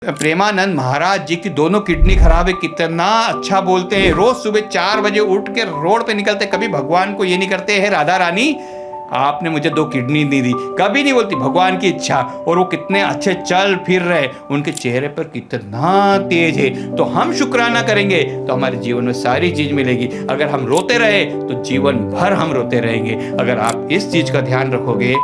प्रेमानंद महाराज जी की दोनों किडनी खराब है, कितना अच्छा बोलते हैं। रोज सुबह 4 बजे उठ के रोड पे निकलते, कभी भगवान को ये नहीं करते है राधा रानी आपने मुझे 2 किडनी नहीं दी, कभी नहीं बोलती, भगवान की इच्छा। और वो कितने अच्छे चल फिर रहे, उनके चेहरे पर कितना तेज है। तो हम शुक्राना करेंगे तो हमारे जीवन में सारी चीज मिलेगी। अगर हम रोते रहे तो जीवन भर हम रोते रहेंगे। अगर आप इस चीज का ध्यान रखोगे।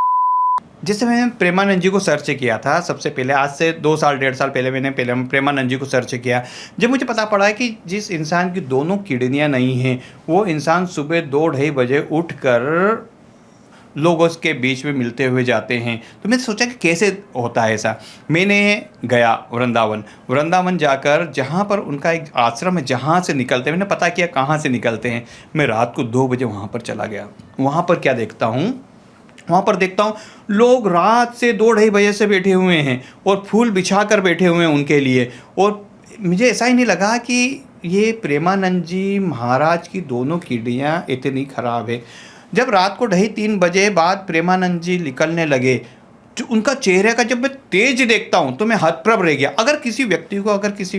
जैसे मैंने प्रेमानंद जी को सर्च किया था सबसे पहले, आज से 2 साल 1.5 साल पहले मैंने प्रेमानंद जी को सर्च किया। जब मुझे पता पड़ा कि जिस इंसान की दोनों किडनियां नहीं हैं, वो इंसान सुबह 2-2:30 बजे उठकर लोगों के बीच में मिलते हुए जाते हैं। तो मैंने सोचा कि कैसे होता है ऐसा। मैंने गया वृंदावन जाकर, जहाँ पर उनका एक आश्रम है जहाँ से निकलते हैं, मैंने पता किया कहाँ से निकलते हैं। मैं रात को 2 बजे वहाँ पर चला गया। वहाँ पर क्या देखता हूँ, वहाँ पर देखता हूँ लोग रात से 2-2:30 बजे से बैठे हुए हैं और फूल बिछा कर बैठे हुए हैं उनके लिए। और मुझे ऐसा ही नहीं लगा कि ये प्रेमानंद जी महाराज की दोनों किडनियाँ इतनी ख़राब है। जब रात को 2:30-3 बजे बाद प्रेमानंद जी निकलने लगे, जो उनका चेहरे का जब मैं तेज देखता हूँ तो मैं हतप्रभ रह गया। अगर किसी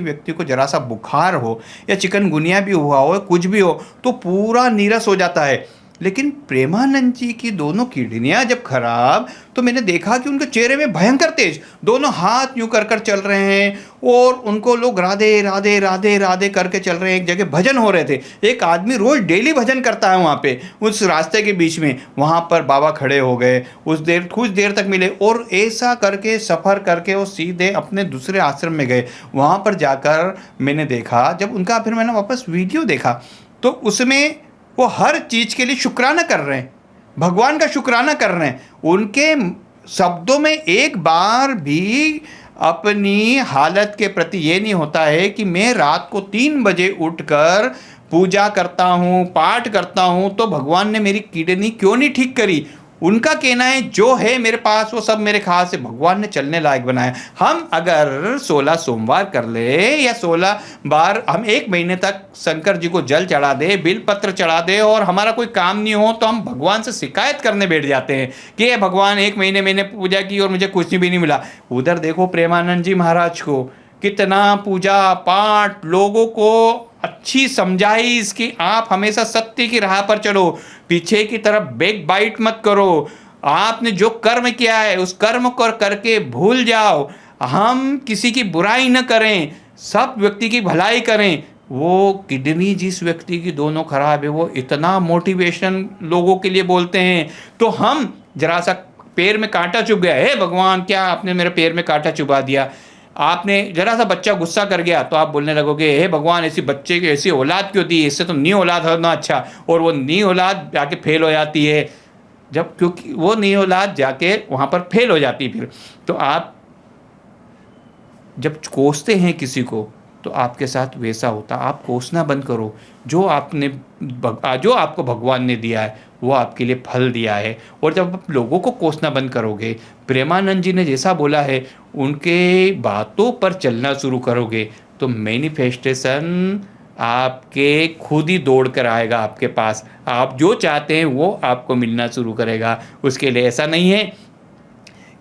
व्यक्ति को जरा सा बुखार हो या चिकनगुनिया भी हुआ हो, कुछ भी हो, तो पूरा नीरस हो जाता है। लेकिन प्रेमानंद जी की दोनों किडनियाँ जब खराब, तो मैंने देखा कि उनके चेहरे में भयंकर तेज, दोनों हाथ यूं कर कर चल रहे हैं और उनको लोग राधे राधे राधे राधे करके चल रहे हैं। एक जगह भजन हो रहे थे, एक आदमी रोज डेली भजन करता है वहाँ पे, उस रास्ते के बीच में, वहाँ पर बाबा खड़े हो गए, कुछ देर तक मिले और ऐसा करके सफ़र करके वो सीधे अपने दूसरे आश्रम में गए। वहाँ पर जाकर मैंने देखा, जब उनका फिर मैंने वापस वीडियो देखा तो उसमें वो हर चीज़ के लिए शुक्राना कर रहे हैं, भगवान का शुक्राना कर रहे हैं। उनके शब्दों में एक बार भी अपनी हालत के प्रति ये नहीं होता है कि मैं रात को 3 बजे उठकर पूजा करता हूँ, पाठ करता हूँ तो भगवान ने मेरी किडनी क्यों नहीं ठीक करी। उनका कहना है जो है मेरे पास वो सब मेरे खास है, भगवान ने चलने लायक बनाया। हम अगर 16 सोमवार कर ले या 16 बार हम 1 महीने तक शंकर जी को जल चढ़ा दे, बिलपत्र चढ़ा दे और हमारा कोई काम नहीं हो, तो हम भगवान से शिकायत करने बैठ जाते हैं कि भगवान 1 महीने मैंने पूजा की और मुझे कुछ भी नहीं मिला। उधर देखो प्रेमानंद जी महाराज को, कितना पूजा पाठ, लोगों को अच्छी समझाई इसकी, आप हमेशा सत्य की राह पर चलो, पीछे की तरफ बैक बाइट मत करो, आपने जो कर्म किया है उस कर्म को करके भूल जाओ, हम किसी की बुराई न करें, सब व्यक्ति की भलाई करें। वो किडनी जिस व्यक्ति की दोनों खराब है, वो इतना मोटिवेशन लोगों के लिए बोलते हैं। तो हम जरा सा पैर में कांटा चुभ गया, हे भगवान क्या आपने मेरे पैर में कांटा चुभा दिया। आपने जरा सा बच्चा गुस्सा कर गया तो आप बोलने लगोगे, हे भगवान ऐसी बच्चे की ऐसी औलाद क्यों दी, इससे तो नी औलाद होना अच्छा। और वो नी औलाद जाके फेल हो जाती है, जब क्योंकि वो नी औलाद जाके वहाँ पर फेल हो जाती है। फिर तो आप जब कोसते हैं किसी को तो आपके साथ वैसा होता। आप कोसना बंद करो, जो आपको भगवान ने दिया है वो आपके लिए फल दिया है। और जब आप लोगों को कोसना बंद करोगे, प्रेमानंद जी ने जैसा बोला है उनके बातों पर चलना शुरू करोगे, तो मैनिफेस्टेशन आपके खुद ही दौड़ कर आएगा आपके पास। आप जो चाहते हैं वो आपको मिलना शुरू करेगा। उसके लिए ऐसा नहीं है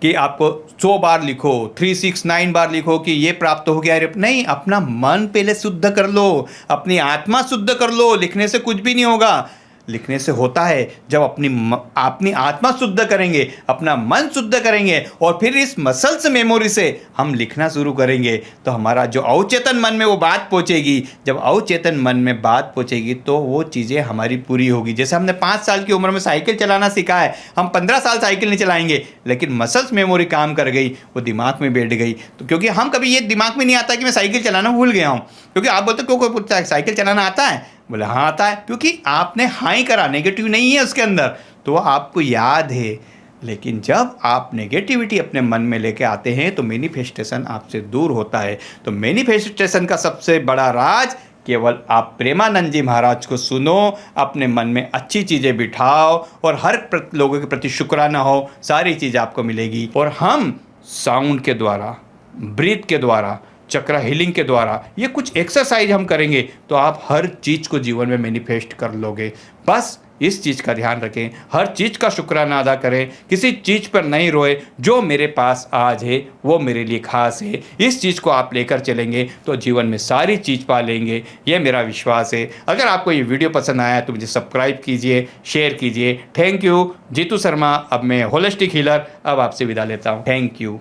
कि आपको 100 बार लिखो, 369 बार लिखो कि ये प्राप्त हो गया, नहीं, अपना मन पहले शुद्ध कर लो, अपनी आत्मा शुद्ध कर लो। लिखने से कुछ भी नहीं होगा, लिखने से होता है जब अपनी आत्मा शुद्ध करेंगे, अपना मन शुद्ध करेंगे और फिर इस मसल्स मेमोरी से हम लिखना शुरू करेंगे, तो हमारा जो अवचेतन मन में वो बात पहुंचेगी। जब अवचेतन मन में बात पहुंचेगी तो वो चीज़ें हमारी पूरी होगी। जैसे हमने 5 साल की उम्र में साइकिल चलाना सीखा है, हम 15 साल साइकिल नहीं चलाएंगे, लेकिन मसल्स मेमोरी काम कर गई, वो दिमाग में बैठ गई। तो क्योंकि हम कभी ये दिमाग में नहीं आता कि मैं साइकिल चलाना भूल गया हूँ, क्योंकि आप बोलते क्यों, कोई पूछता है साइकिल चलाना आता है, बोले हाँ आता है, क्योंकि आपने हाई करा, नेगेटिव नहीं है उसके अंदर, तो वो आपको याद है। लेकिन जब आप नेगेटिविटी अपने मन में लेके आते हैं तो मैनिफेस्टेशन आपसे दूर होता है। तो मैनिफेस्टेशन का सबसे बड़ा राज, केवल आप प्रेमानंद जी महाराज को सुनो, अपने मन में अच्छी चीज़ें बिठाओ और हर लोगों के प्रति शुक्राना हो, सारी चीज़ आपको मिलेगी। और हम साउंड के द्वारा, ब्रीथ के द्वारा, चक्र हीलिंग के द्वारा, ये कुछ एक्सरसाइज हम करेंगे तो आप हर चीज़ को जीवन में मैनिफेस्ट कर लोगे। बस इस चीज़ का ध्यान रखें, हर चीज़ का शुक्राना अदा करें, किसी चीज़ पर नहीं रोए। जो मेरे पास आज है वो मेरे लिए खास है। इस चीज़ को आप लेकर चलेंगे तो जीवन में सारी चीज़ पा लेंगे, ये मेरा विश्वास है। अगर आपको ये वीडियो पसंद आया तो मुझे सब्सक्राइब कीजिए, शेयर कीजिए। Thank you. जीतू शर्मा, अब मैं होलिस्टिक हीलर, अब आपसे विदा लेता हूँ। Thank you.